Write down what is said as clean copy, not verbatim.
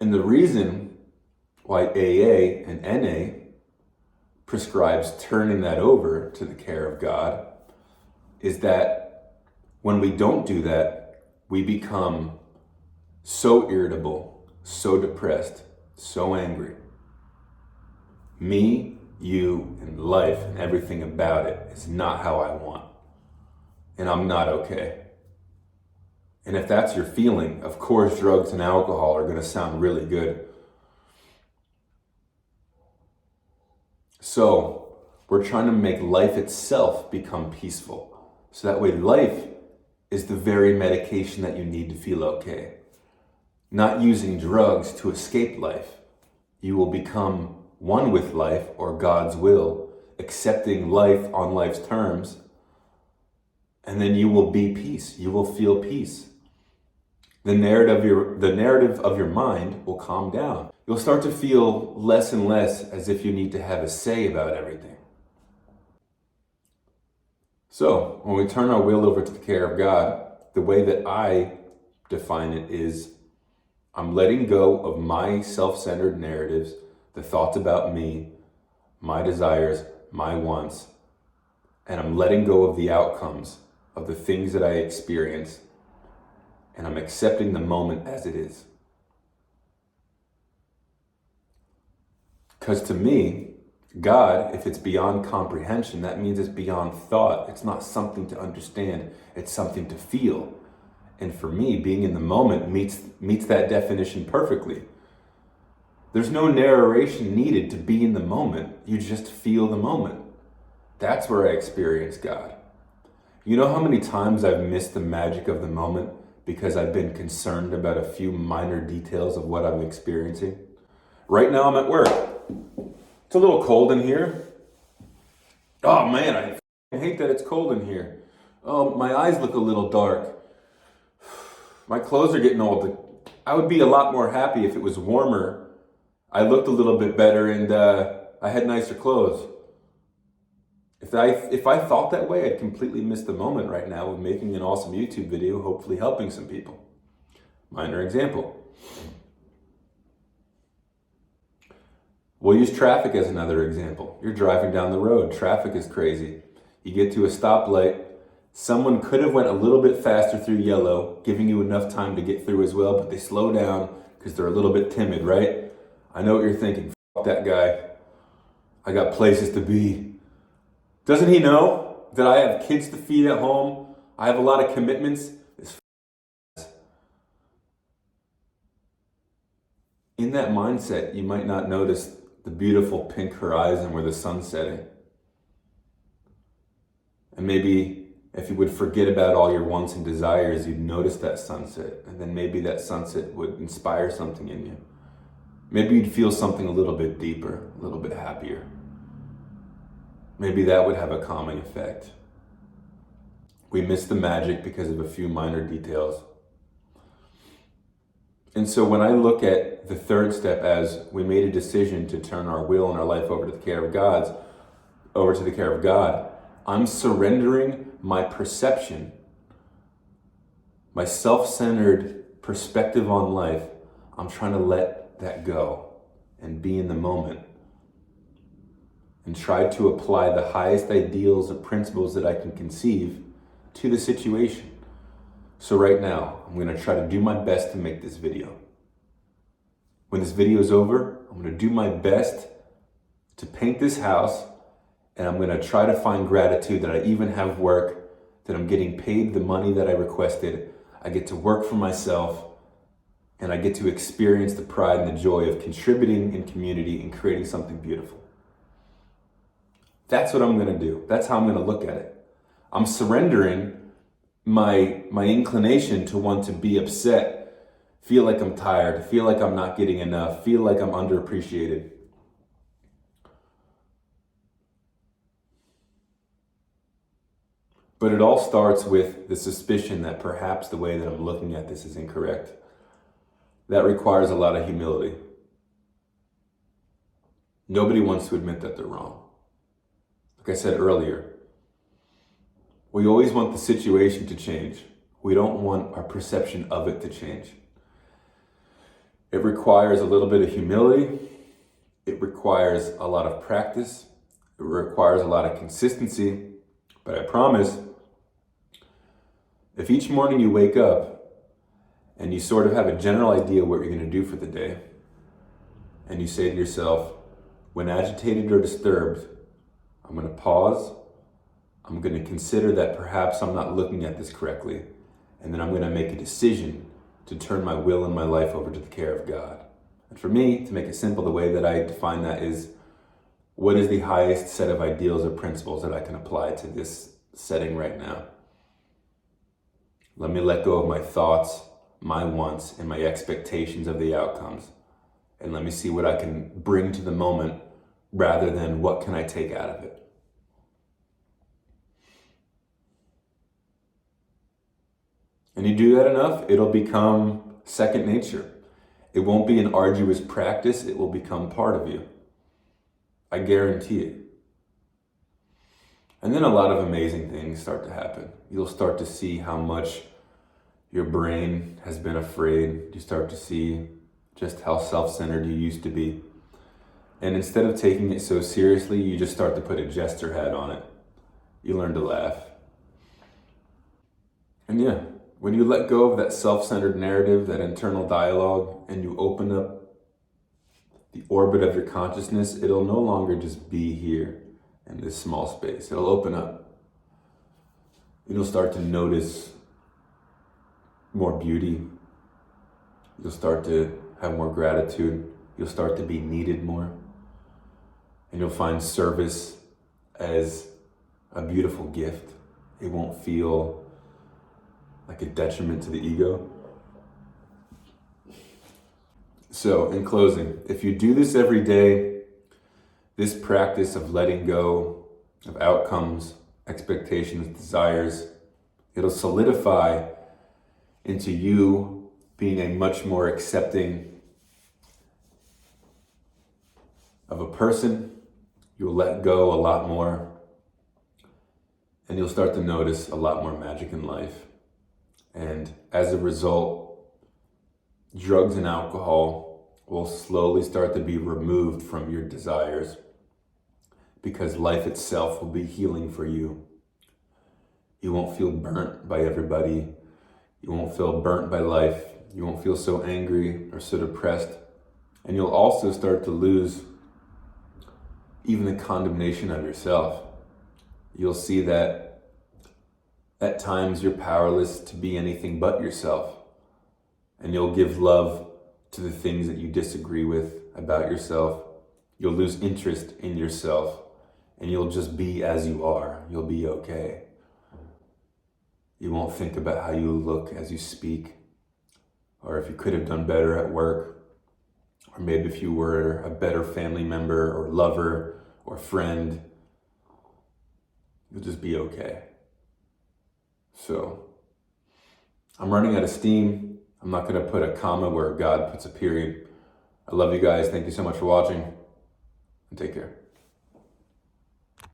And the reason why AA and NA prescribes turning that over to the care of God is that when we don't do that, we become so irritable, so depressed, so angry. Me, you, and life and everything about it is not how I want. And I'm not okay. And if that's your feeling, of course drugs and alcohol are going to sound really good. So we're trying to make life itself become peaceful. So that way life is the very medication that you need to feel okay. Not using drugs to escape life. You will become one with life or God's will, accepting life on life's terms, and then you will be peace. You will feel peace. The narrative of your mind will calm down. You'll start to feel less and less as if you need to have a say about everything. So, when we turn our will over to the care of God, the way that I define it is I'm letting go of my self-centered narratives, the thoughts about me, my desires, my wants, and I'm letting go of the outcomes of the things that I experience, and I'm accepting the moment as it is. Because to me, God, if it's beyond comprehension, that means it's beyond thought. It's not something to understand, it's something to feel. And for me, being in the moment meets that definition perfectly. There's no narration needed to be in the moment. You just feel the moment. That's where I experience God. You know how many times I've missed the magic of the moment because I've been concerned about a few minor details of what I'm experiencing? Right now I'm at work. It's a little cold in here. Oh man, I hate that it's cold in here. Oh, my eyes look a little dark. My clothes are getting old. I would be a lot more happy if it was warmer. I looked a little bit better and I had nicer clothes. If I thought that way, I'd completely miss the moment right now of making an awesome YouTube video, hopefully helping some people. Minor example. We'll use traffic as another example. You're driving down the road, traffic is crazy. You get to a stoplight, someone could have went a little bit faster through yellow, giving you enough time to get through as well, but they slow down because they're a little bit timid, right? I know what you're thinking, fuck that guy. I got places to be. Doesn't he know that I have kids to feed at home? I have a lot of commitments. In that mindset, you might not notice the beautiful pink horizon where the sun's setting. And maybe if you would forget about all your wants and desires, you'd notice that sunset. And then maybe that sunset would inspire something in you. Maybe you'd feel something a little bit deeper, a little bit happier. Maybe that would have a calming effect. We miss the magic because of a few minor details. And so when I look at the third step as we made a decision to turn our will and our life over to the care of God, I'm surrendering my perception, my self-centered perspective on life. I'm trying to let that go and be in the moment and try to apply the highest ideals and principles that I can conceive to the situation. So right now, I'm going to try to do my best to make this video. When this video is over, I'm going to do my best to paint this house, and I'm going to try to find gratitude that I even have work, that I'm getting paid the money that I requested. I get to work for myself, and I get to experience the pride and the joy of contributing in community and creating something beautiful. That's what I'm going to do. That's how I'm going to look at it. I'm surrendering my inclination to want to be upset, feel like I'm tired, feel like I'm not getting enough, feel like I'm underappreciated. But it all starts with the suspicion that perhaps the way that I'm looking at this is incorrect. That requires a lot of humility. Nobody wants to admit that they're wrong. Like I said earlier, we always want the situation to change. We don't want our perception of it to change. It requires a little bit of humility. It requires a lot of practice. It requires a lot of consistency. But I promise, if each morning you wake up and you sort of have a general idea what you're going to do for the day, and you say to yourself, when agitated or disturbed, I'm going to pause. I'm going to consider that perhaps I'm not looking at this correctly. And then I'm going to make a decision to turn my will and my life over to the care of God. And for me, to make it simple, the way that I define that is, what is the highest set of ideals or principles that I can apply to this setting right now? Let me let go of my thoughts, my wants, and my expectations of the outcomes. And let me see what I can bring to the moment rather than what can I take out of it. And you do that enough, it'll become second nature. It won't be an arduous practice, it will become part of you. I guarantee it. And then a lot of amazing things start to happen. You'll start to see how much your brain has been afraid. You start to see just how self-centered you used to be. And instead of taking it so seriously, you just start to put a jester hat on it. You learn to laugh. And yeah, when you let go of that self-centered narrative, that internal dialogue, and you open up the orbit of your consciousness, it'll no longer just be here in this small space. It'll open up. You'll start to notice more beauty. You'll start to have more gratitude. You'll start to be needed more. And you'll find service as a beautiful gift. It won't feel like a detriment to the ego. So, in closing, if you do this every day, this practice of letting go of outcomes, expectations, desires, it'll solidify into you being a much more accepting of a person. You'll let go a lot more, and you'll start to notice a lot more magic in life. And as a result, drugs and alcohol will slowly start to be removed from your desires, because life itself will be healing for you. You won't feel burnt by everybody. You won't feel burnt by life. You won't feel so angry or so depressed. And you'll also start to lose even the condemnation of yourself. You'll see that at times you're powerless to be anything but yourself. And you'll give love to the things that you disagree with about yourself. You'll lose interest in yourself, and you'll just be as you are. You'll be okay. You won't think about how you look as you speak, or if you could have done better at work, or maybe if you were a better family member or lover or friend. You'll just be okay. So, I'm running out of steam. I'm not going to put a comma where God puts a period. I love you guys. Thank you so much for watching, and take care.